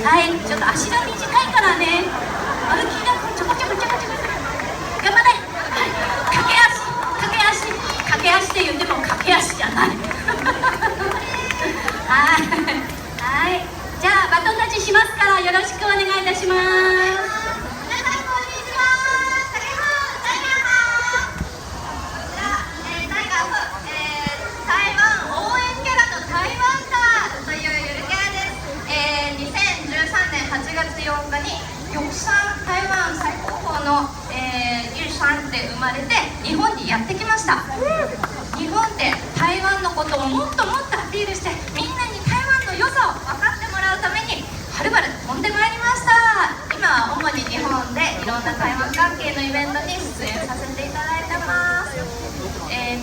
はい、ちょっと足が短いからね、歩きがちょこちょこちょこちょこ頑張れ。はい、駆け足駆け足駆け足って言っても駆け足じゃないはい、はい、じゃあバトンタッチしますからよろしくお願いいたします。8月8日に玉山台湾最高峰の、玉山で生まれて日本にやってきました。日本で台湾のことをもっともっとアピールしてみんなに台湾の良さを分かってもらうためにはるばる飛んでまいりました。今は主に日本でいろんな台湾関係のイベントに出演させていただいてます。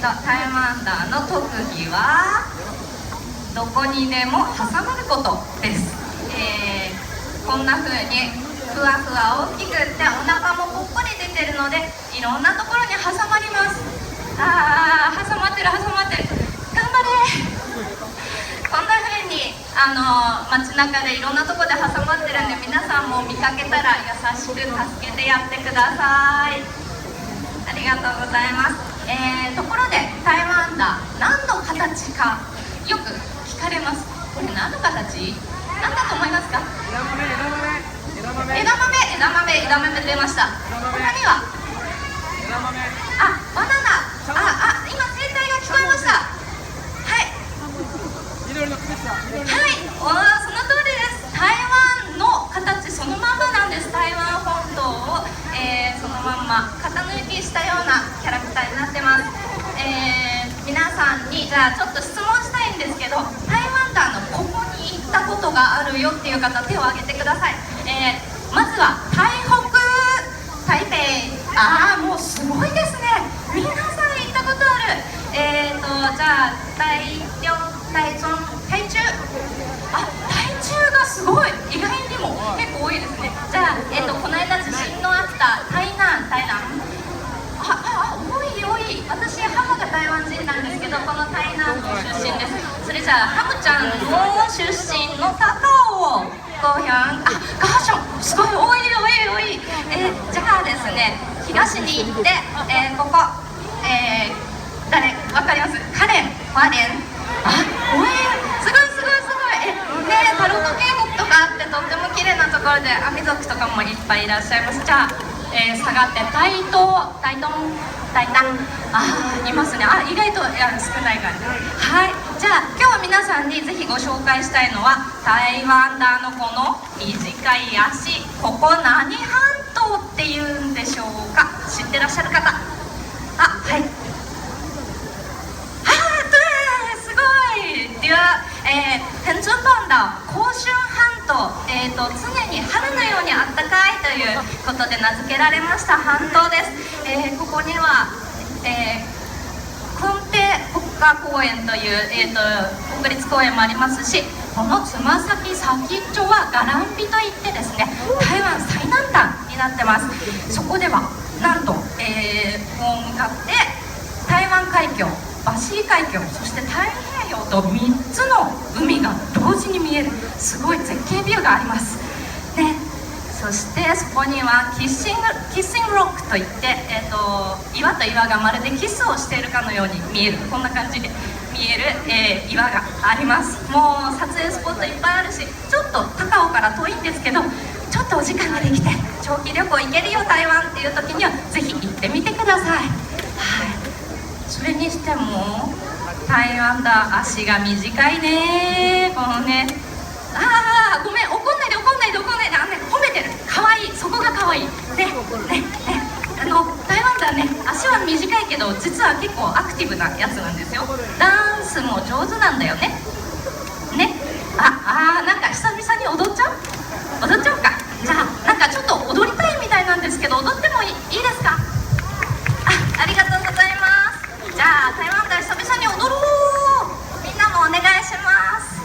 台湾ダーの特技はどこにでも挟まることです。こんな風にふわふわ大きくってお腹もぽっこり出てるのでいろんなところに挟まります。挟まってる挟まってる、頑張れ。こんな風に街中でいろんなところで挟まってるんで皆さんも見かけたら優しく助けてやってください。ありがとうございます。ところで台湾だ何の形かよく聞かれます。これ何の形？何だと思いますか？枝豆出ました。他にはバナナ。今正解が聞こえました。はい、緑の靴下。はい、その通りです。台湾の形そのまんまなんです。台湾本島を、そのまんま型抜きしたようなキャラクターになってます。皆さんにじゃあちょっと質問したいんですけど、台湾ダーのここに行ったことがあるよっていう方手を挙げてください。まずは台北、台北。もうすごいですね。皆さん行ったことある。じゃあ台中。台中がすごい。意外にも結構多いですね。じゃあこの間地震のあった台南。多い。私母が台湾人なんですけどこの台南の出身です。それじゃあハムちゃんの出身の高雄ガーションすごい多い。じゃあですね東に行って、ここ、誰わかります？カレンワレン。すごいタロット渓谷とかあってとっても綺麗なところでアミ族とかもいっぱいいらっしゃいます。じゃあ、下がって台東いますね。意外と少ない感じ。はい、じゃあ今日は皆さんにぜひご紹介したいのは台湾ダーのこの短い足。ここ何半島っていうんでしょうか？知ってらっしゃる方？はい。すごい。では、恒春半島、甲春半島、常に春のようにあったかいということで名付けられました半島です。ここには、昆平国家公園という、国立公園もありますし、このつま先先っちょはガランピといってですね台湾最南端になってます。そこではなんと、向かって台湾海峡、バシー海峡、そして太平洋と3つの海が同時に見えるすごい絶景ビューがありますね。そしてそこにはキッシングロックといって、岩と岩がまるでキスをしているかのように見える、こんな感じで見える、岩があります。もう撮影スポットいっぱいあるし、ちょっと高尾から遠いんですけどちょっとお時間ができて長期旅行行けるよ台湾っていう時にはぜひ行ってみてください。それにしても台湾だ、足が短いね。このね、ごめん、怒んないで褒めてる、かわいい、そこがかわいいね。台湾だね、足は短いけど実は結構アクティブなやつなんですよ。ダンスも上手なんだよね。なんか久々に踊っちゃうか。じゃあなんかちょっと踊りたいみたいなんですけど踊ってもいいですか？ありがとうございます。じゃあ台湾で久々に踊ろう。みんなもお願いします。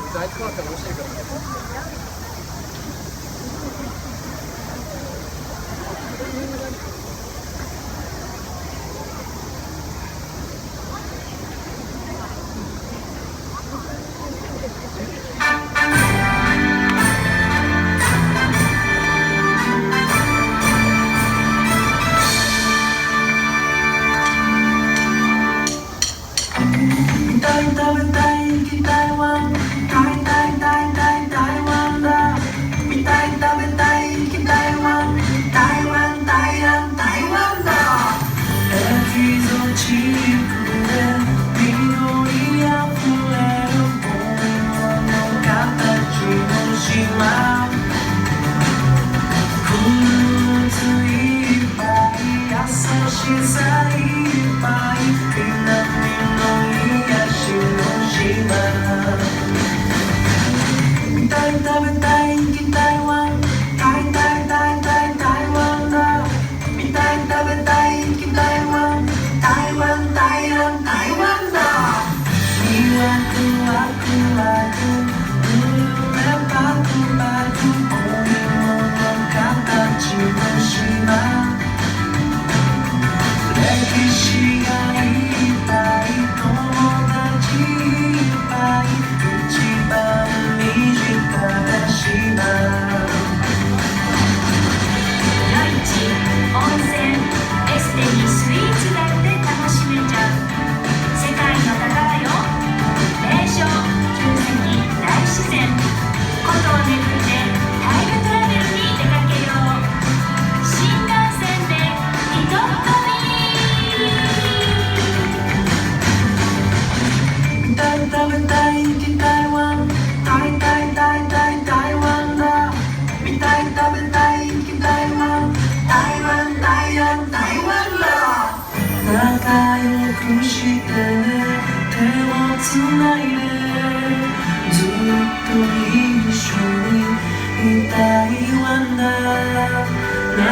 仲良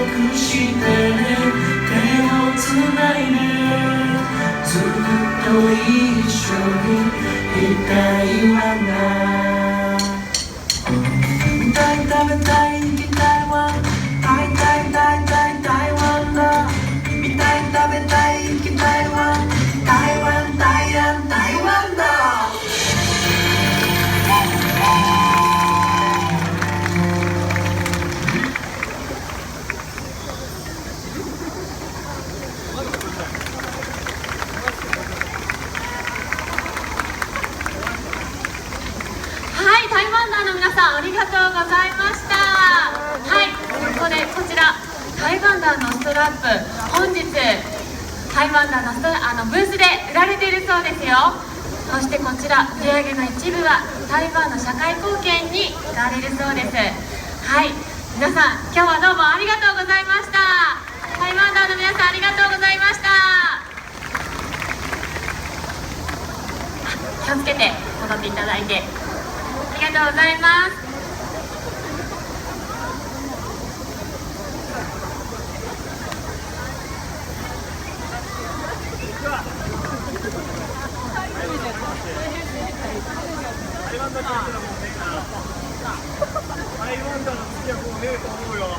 くしてね手をつないでずっと一緒にいたいわなタイ食べたい行きたいわタイタイタイタイ台湾だ見たい食べたい行きたいわ台湾台湾台湾だはい、台湾団の皆さんありがとうございました。はい、ここでこちら台湾団のストラップ本日台湾団のブースで売られているそうですよ。そしてこちら売り上げの一部は台湾の社会貢献に使われるそうです。はい、皆さん今日はどうもありがとうございました。台湾団の皆さんありがとうございました。気をつけて戻っていただいてありがとうございます。台湾だの好きはもうねえと思うよ。